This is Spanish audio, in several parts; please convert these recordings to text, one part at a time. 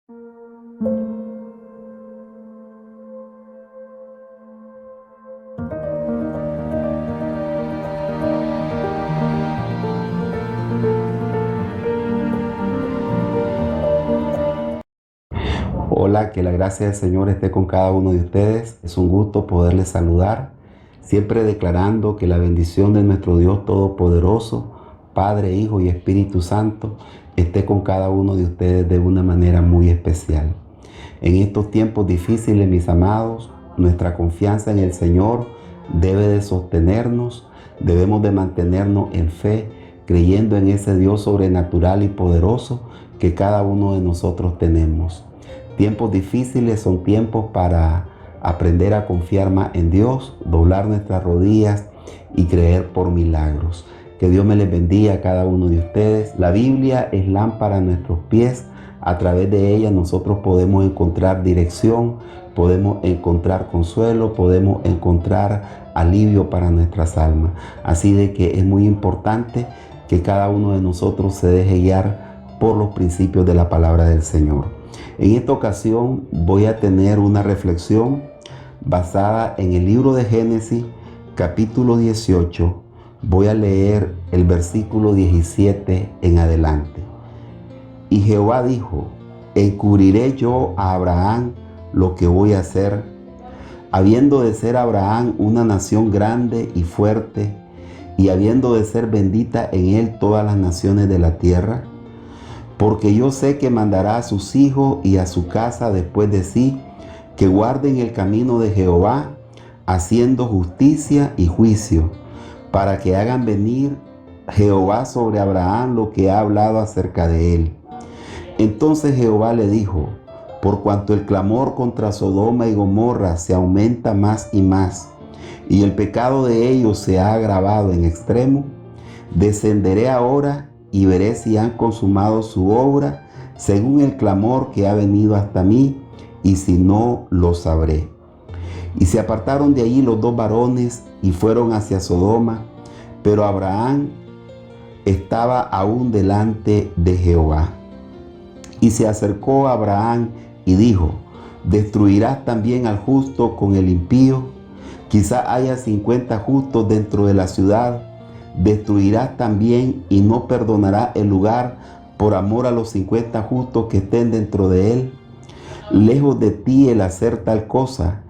Hola, que la gracia del Señor esté con cada uno de ustedes. Es un gusto poderles saludar, siempre declarando que la bendición de nuestro Dios Todopoderoso, Padre, Hijo y Espíritu Santo, esté con cada uno de ustedes de una manera muy especial. En estos tiempos difíciles, mis amados, nuestra confianza en el Señor debe de sostenernos, debemos de mantenernos en fe, creyendo en ese Dios sobrenatural y poderoso que cada uno de nosotros tenemos. Tiempos difíciles son tiempos para aprender a confiar más en Dios, doblar nuestras rodillas y creer por milagros. Que Dios me les bendiga a cada uno de ustedes. La Biblia es lámpara a nuestros pies. A través de ella nosotros podemos encontrar dirección, podemos encontrar consuelo, podemos encontrar alivio para nuestras almas. Así de que es muy importante que cada uno de nosotros se deje guiar por los principios de la palabra del Señor. En esta ocasión voy a tener una reflexión basada en el libro de Génesis, capítulo 18. Voy a leer el versículo 17 en adelante. Y Jehová dijo: encubriré yo a Abraham lo que voy a hacer, habiendo de ser Abraham una nación grande y fuerte, y habiendo de ser bendita en él todas las naciones de la tierra. Porque yo sé que mandará a sus hijos y a su casa después de sí, que guarden el camino de Jehová, haciendo justicia y juicio, para que hagan venir Jehová sobre Abraham lo que ha hablado acerca de él. Entonces Jehová le dijo: por cuanto el clamor contra Sodoma y Gomorra se aumenta más y más, y el pecado de ellos se ha agravado en extremo, descenderé ahora y veré si han consumado su obra según el clamor que ha venido hasta mí, y si no, lo sabré. Y se apartaron de allí los dos varones y fueron hacia Sodoma, pero Abraham estaba aún delante de Jehová. Y se acercó a Abraham y dijo: ¿destruirás también al justo con el impío? Quizá haya 50 justos dentro de la ciudad. ¿Destruirás también y no perdonarás el lugar por amor a los 50 justos que estén dentro de él? Lejos de ti el hacer tal cosa,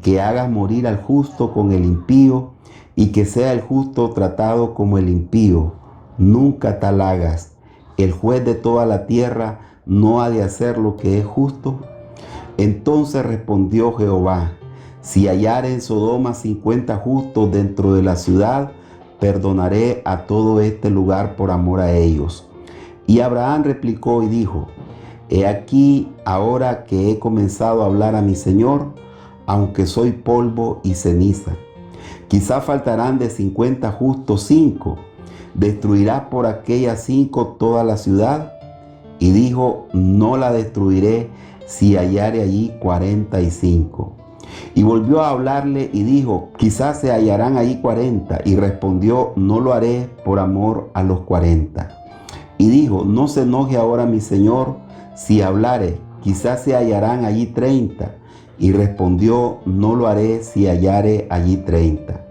que hagas morir al justo con el impío, y que sea el justo tratado como el impío. Nunca tal hagas. El juez de toda la tierra no ha de hacer lo que es justo. Entonces respondió Jehová: si hallare en Sodoma 50 justos dentro de la ciudad, perdonaré a todo este lugar por amor a ellos. Y Abraham replicó y dijo: he aquí ahora que he comenzado a hablar a mi Señor, aunque soy polvo y ceniza. Quizá faltarán de 50 justos 5. ¿Destruirás por aquellas 5 toda la ciudad? Y dijo: no la destruiré si hallare allí 45. Y volvió a hablarle y dijo: quizás se hallarán allí 40. Y respondió: no lo haré por amor a los 40. Y dijo: no se enoje ahora mi señor si hablare, quizás se hallarán allí 30. Y respondió: no lo haré si hallare allí 30.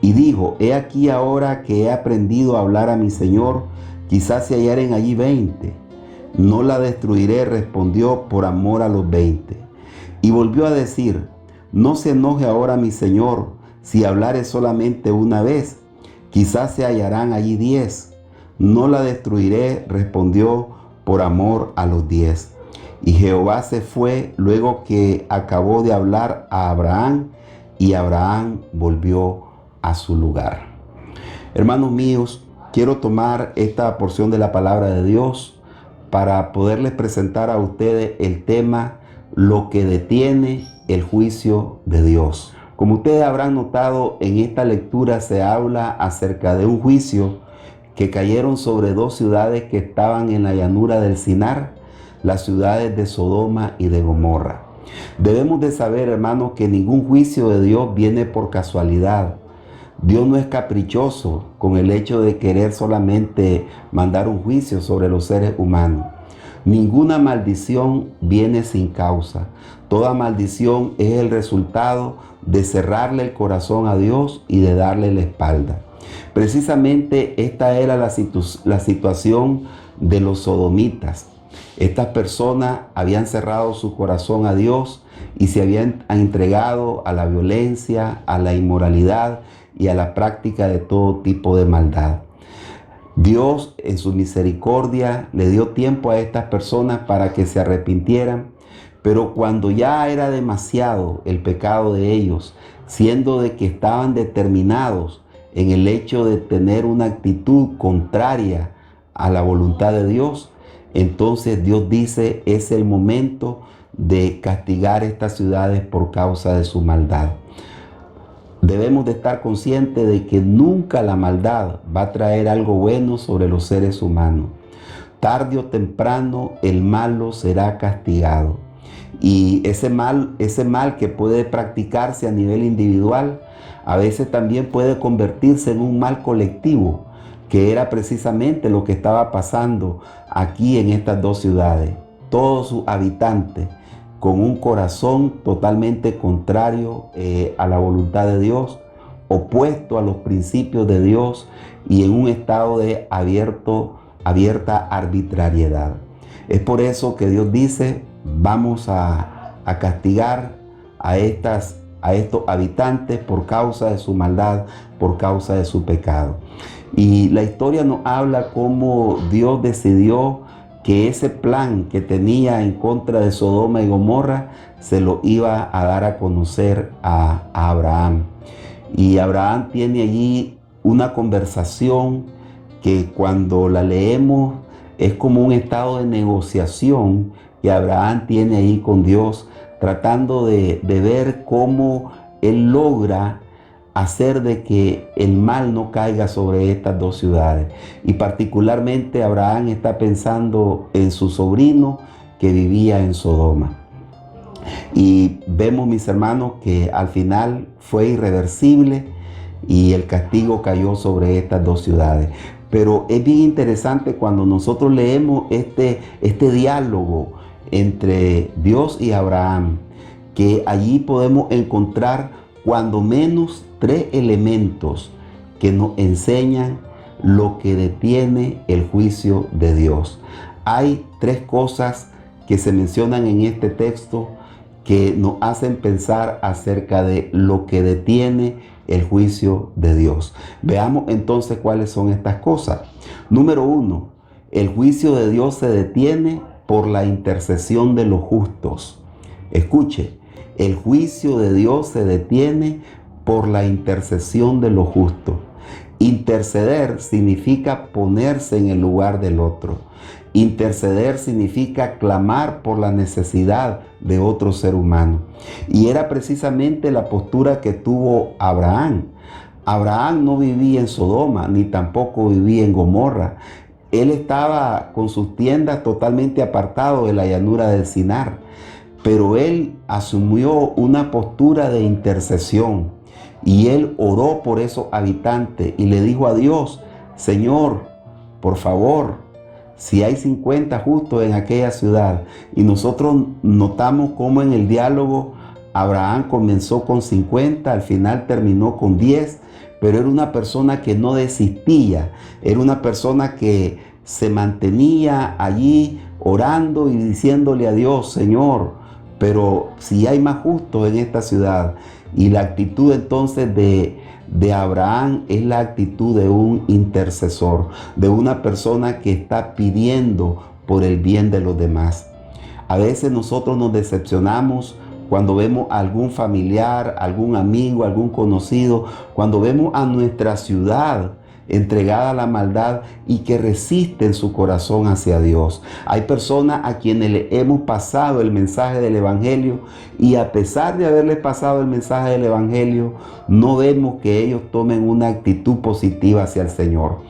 Y dijo: he aquí ahora que he aprendido a hablar a mi señor, quizás se hallaren allí 20. No la destruiré, respondió, por amor a los 20. Y volvió a decir: no se enoje ahora mi señor si hablare solamente una vez, quizás se hallarán allí 10. No la destruiré, respondió, por amor a los 10. Y Jehová se fue luego que acabó de hablar a Abraham, y Abraham volvió a su lugar. Hermanos míos, quiero tomar esta porción de la palabra de Dios para poderles presentar a ustedes el tema: lo que detiene el juicio de Dios. Como ustedes habrán notado, en esta lectura se habla acerca de un juicio que cayeron sobre dos ciudades que estaban en la llanura del Sinar, las ciudades de Sodoma y de Gomorra. Debemos de saber, hermanos, que ningún juicio de Dios viene por casualidad. Dios no es caprichoso con el hecho de querer solamente mandar un juicio sobre los seres humanos. Ninguna maldición viene sin causa. Toda maldición es el resultado de cerrarle el corazón a Dios y de darle la espalda. Precisamente esta era la situación de los sodomitas. Estas personas habían cerrado su corazón a Dios y se habían entregado a la violencia, a la inmoralidad y a la práctica de todo tipo de maldad. Dios, en su misericordia, le dio tiempo a estas personas para que se arrepintieran, pero cuando ya era demasiado el pecado de ellos, siendo de que estaban determinados en el hecho de tener una actitud contraria a la voluntad de Dios, entonces Dios dice, es el momento de castigar estas ciudades por causa de su maldad. Debemos de estar conscientes de que nunca la maldad va a traer algo bueno sobre los seres humanos. Tarde o temprano el malo será castigado. Y ese mal que puede practicarse a nivel individual, a veces también puede convertirse en un mal colectivo, que era precisamente lo que estaba pasando aquí en estas dos ciudades. Todos sus habitantes con un corazón totalmente contrario a la voluntad de Dios, opuesto a los principios de Dios y en un estado de abierta arbitrariedad. Es por eso que Dios dice, vamos a castigar a estos habitantes por causa de su maldad, por causa de su pecado. Y la historia nos habla cómo Dios decidió que ese plan que tenía en contra de Sodoma y Gomorra se lo iba a dar a conocer a Abraham. Y Abraham tiene allí una conversación que cuando la leemos es como un estado de negociación que Abraham tiene ahí con Dios, tratando de ver cómo él logra hacer de que el mal no caiga sobre estas dos ciudades. Y particularmente Abraham está pensando en su sobrino que vivía en Sodoma. Y vemos, mis hermanos, que al final fue irreversible y el castigo cayó sobre estas dos ciudades. Pero es bien interesante cuando nosotros leemos este diálogo entre Dios y Abraham, que allí podemos encontrar cuando menos 3 elementos que nos enseñan lo que detiene el juicio de Dios. Hay 3 cosas que se mencionan en este texto que nos hacen pensar acerca de lo que detiene el juicio de Dios. Veamos entonces cuáles son estas cosas. Número 1, el juicio de Dios se detiene por la intercesión de los justos. Escuche, el juicio de Dios se detiene por la intercesión de los justos. Interceder significa ponerse en el lugar del otro. Interceder significa clamar por la necesidad de otro ser humano. Y era precisamente la postura que tuvo Abraham. Abraham no vivía en Sodoma, ni tampoco vivía en Gomorra. Él estaba con sus tiendas totalmente apartado de la llanura del Sinar. Pero él asumió una postura de intercesión y él oró por esos habitantes y le dijo a Dios, Señor, por favor, si hay 50 justos en aquella ciudad. Y nosotros notamos cómo en el diálogo Abraham comenzó con 50, al final terminó con 10, pero era una persona que no desistía, era una persona que se mantenía allí orando y diciéndole a Dios, Señor, pero si hay más justos en esta ciudad. Y la actitud entonces de Abraham es la actitud de un intercesor, de una persona que está pidiendo por el bien de los demás. A veces nosotros nos decepcionamos cuando vemos a algún familiar, algún amigo, algún conocido, cuando vemos a nuestra ciudad entregada a la maldad y que resiste en su corazón hacia Dios. Hay personas a quienes le hemos pasado el mensaje del Evangelio y a pesar de haberles pasado el mensaje del Evangelio, no vemos que ellos tomen una actitud positiva hacia el Señor.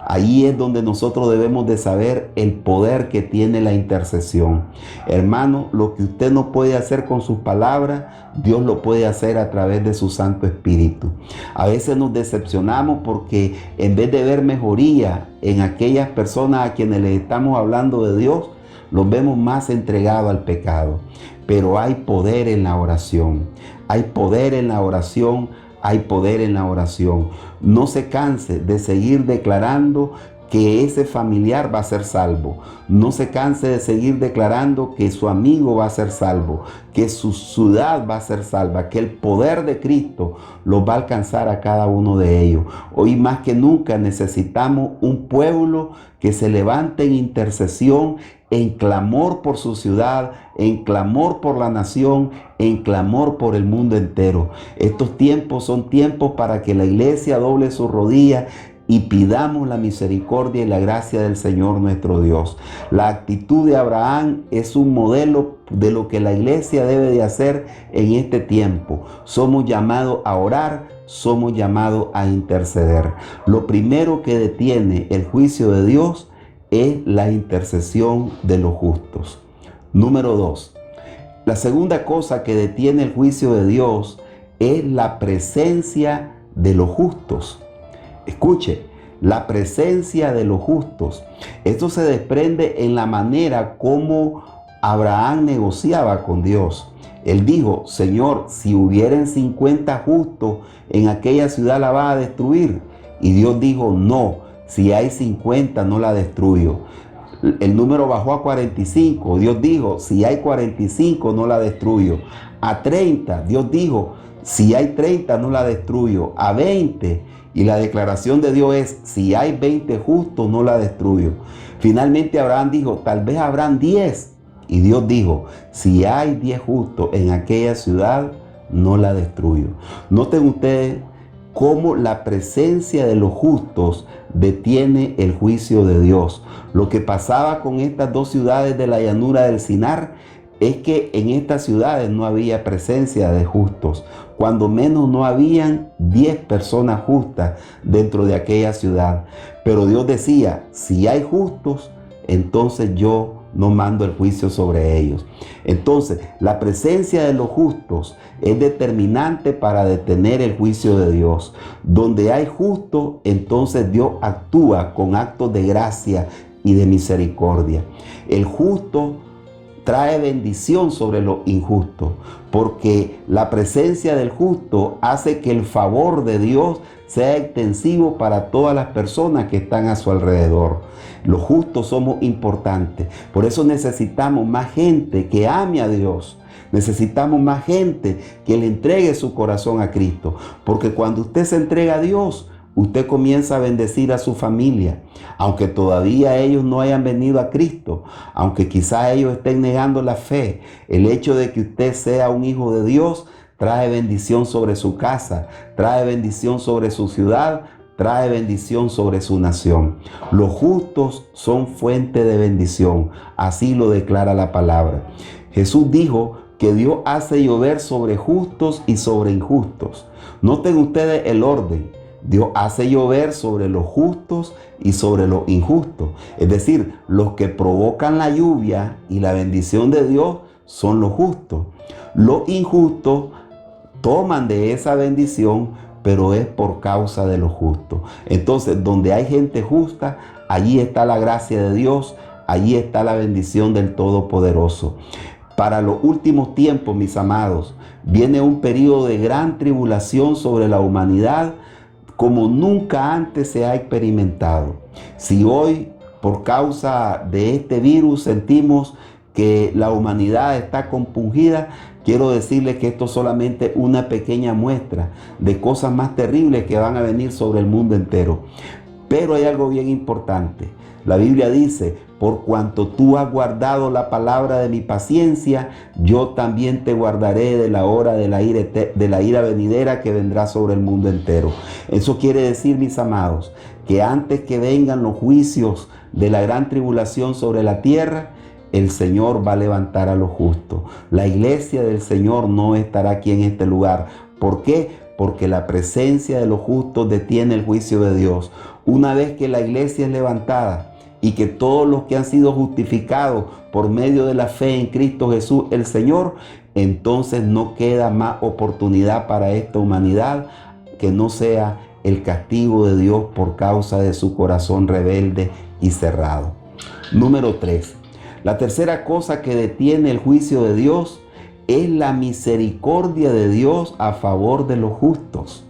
Ahí es donde nosotros debemos de saber el poder que tiene la intercesión. Hermano, lo que usted no puede hacer con sus palabras, Dios lo puede hacer a través de su Santo Espíritu. A veces nos decepcionamos porque en vez de ver mejoría en aquellas personas a quienes les estamos hablando de Dios, los vemos más entregados al pecado. Pero hay poder en la oración. Hay poder en la oración. Hay poder en la oración. No se canse de seguir declarando que ese familiar va a ser salvo. No se canse de seguir declarando que su amigo va a ser salvo, que su ciudad va a ser salva, que el poder de Cristo los va a alcanzar a cada uno de ellos. Hoy más que nunca necesitamos un pueblo que se levante en intercesión, en clamor por su ciudad, en clamor por la nación, en clamor por el mundo entero. Estos tiempos son tiempos para que la iglesia doble su rodilla y pidamos la misericordia y la gracia del Señor nuestro Dios. La actitud de Abraham es un modelo de lo que la iglesia debe de hacer en este tiempo. Somos llamados a orar, somos llamados a interceder. Lo primero que detiene el juicio de Dios es la intercesión de los justos. Número 2. La segunda cosa que detiene el juicio de Dios es la presencia de los justos. Escuche, la presencia de los justos. Esto se desprende en la manera como Abraham negociaba con Dios. Él dijo: Señor, si hubieran 50 justos en aquella ciudad, ¿la vas a destruir? Y Dios dijo: no, si hay 50 no la destruyo. El número bajó a 45. Dios dijo: si hay 45 no la destruyo. A 30, Dios dijo: si hay 30 no la destruyo. A 20, y la declaración de Dios es: si hay 20 justos no la destruyo. Finalmente Abraham dijo: tal vez habrán 10. Y Dios dijo: si hay 10 justos en aquella ciudad no la destruyo. Noten ustedes cómo la presencia de los justos detiene el juicio de Dios. Lo que pasaba con estas dos ciudades de la llanura del Sinar es que en estas ciudades no había presencia de justos. Cuando menos no habían 10 personas justas dentro de aquella ciudad. Pero Dios decía: si hay justos, entonces yo no mando el juicio sobre ellos. Entonces, la presencia de los justos es determinante para detener el juicio de Dios. Donde hay justos, entonces Dios actúa con actos de gracia y de misericordia. El justo trae bendición sobre los injustos, porque la presencia del justo hace que el favor de Dios sea extensivo para todas las personas que están a su alrededor. Los justos somos importantes, por eso necesitamos más gente que ame a Dios. Necesitamos más gente que le entregue su corazón a Cristo, porque cuando usted se entrega a Dios, usted comienza a bendecir a su familia, aunque todavía ellos no hayan venido a Cristo, aunque quizás ellos estén negando la fe. El hecho de que usted sea un hijo de Dios trae bendición sobre su casa, trae bendición sobre su ciudad, trae bendición sobre su nación. Los justos son fuente de bendición, así lo declara la palabra. Jesús dijo que Dios hace llover sobre justos y sobre injustos. Noten ustedes el orden. Dios hace llover sobre los justos y sobre los injustos. Es decir, los que provocan la lluvia y la bendición de Dios son los justos. Los injustos toman de esa bendición, pero es por causa de los justos. Entonces, donde hay gente justa, allí está la gracia de Dios, allí está la bendición del Todopoderoso. Para los últimos tiempos, mis amados, viene un periodo de gran tribulación sobre la humanidad, como nunca antes se ha experimentado. Si hoy, por causa de este virus, sentimos que la humanidad está compungida, quiero decirles que esto es solamente una pequeña muestra de cosas más terribles que van a venir sobre el mundo entero. Pero hay algo bien importante. La Biblia dice: por cuanto tú has guardado la palabra de mi paciencia, yo también te guardaré de la hora de la ira venidera que vendrá sobre el mundo entero. Eso quiere decir, mis amados, que antes que vengan los juicios de la gran tribulación sobre la tierra, el Señor va a levantar a los justos. La iglesia del Señor no estará aquí en este lugar. ¿Por qué? Porque la presencia de los justos detiene el juicio de Dios. Una vez que la iglesia es levantada y que todos los que han sido justificados por medio de la fe en Cristo Jesús el Señor, entonces no queda más oportunidad para esta humanidad que no sea el castigo de Dios por causa de su corazón rebelde y cerrado. Número 3. La tercera cosa que detiene el juicio de Dios es la misericordia de Dios a favor de los justos.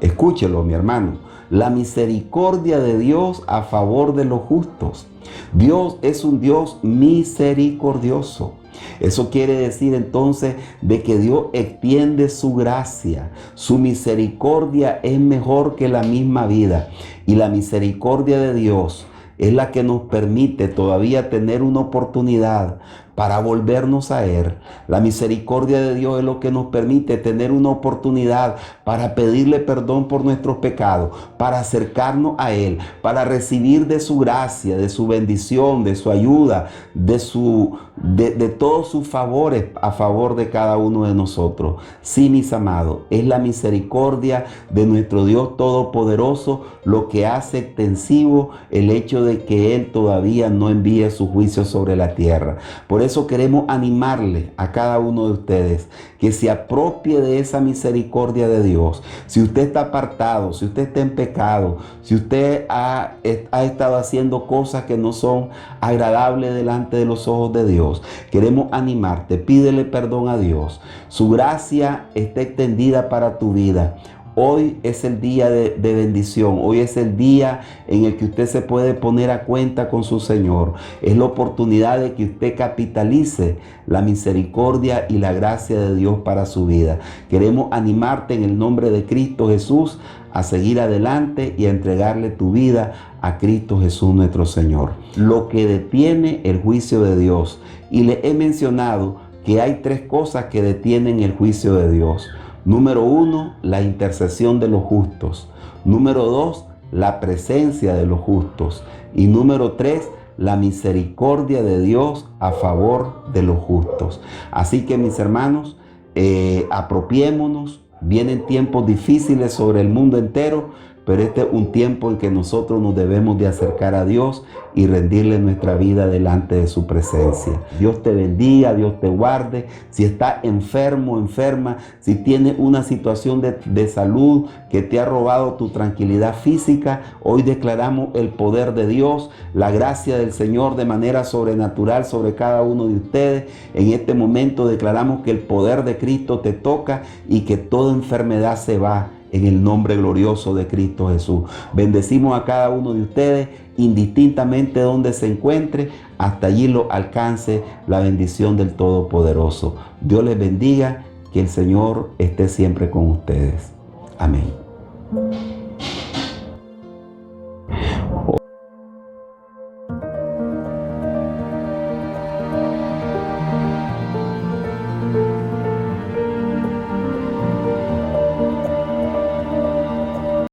Escúchelo, mi hermano. La misericordia de Dios a favor de los justos. Dios es un Dios misericordioso. Eso quiere decir entonces de que Dios extiende su gracia. Su misericordia es mejor que la misma vida. Y la misericordia de Dios es la que nos permite todavía tener una oportunidad para volvernos a Él. La misericordia de Dios es lo que nos permite tener una oportunidad para pedirle perdón por nuestros pecados, para acercarnos a Él, para recibir de su gracia, de su bendición, de su ayuda, de todos sus favores a favor de cada uno de nosotros. Sí, mis amados, es la misericordia de nuestro Dios Todopoderoso lo que hace extensivo el hecho de que Él todavía no envíe su juicio sobre la tierra. Por eso queremos animarle a cada uno de ustedes que se apropie de esa misericordia de Dios. Si usted está apartado, si usted está en pecado, si usted ha estado haciendo cosas que no son agradables delante de los ojos de Dios, queremos animarte, pídele perdón a Dios. Su gracia está extendida para tu vida. Hoy es el día de bendición. Hoy es el día en el que usted se puede poner a cuenta con su Señor. Es la oportunidad de que usted capitalice la misericordia y la gracia de Dios para su vida. Queremos animarte en el nombre de Cristo Jesús a seguir adelante y a entregarle tu vida a Cristo Jesús nuestro Señor. Lo que detiene el juicio de Dios. Y le he mencionado que hay tres cosas que detienen el juicio de Dios. Número 1, la intercesión de los justos. Número 2, la presencia de los justos. Y número 3, la misericordia de Dios a favor de los justos. Así que, mis hermanos, apropiémonos. Vienen tiempos difíciles sobre el mundo entero, pero este es un tiempo en que nosotros nos debemos de acercar a Dios y rendirle nuestra vida delante de su presencia. Dios te bendiga, Dios te guarde. Si estás enfermo, enferma, si tienes una situación de salud que te ha robado tu tranquilidad física, hoy declaramos el poder de Dios, la gracia del Señor de manera sobrenatural sobre cada uno de ustedes. En este momento declaramos que el poder de Cristo te toca y que toda enfermedad se va. En el nombre glorioso de Cristo Jesús. Bendecimos a cada uno de ustedes, indistintamente donde se encuentre, hasta allí lo alcance la bendición del Todopoderoso. Dios les bendiga, que el Señor esté siempre con ustedes. Amén.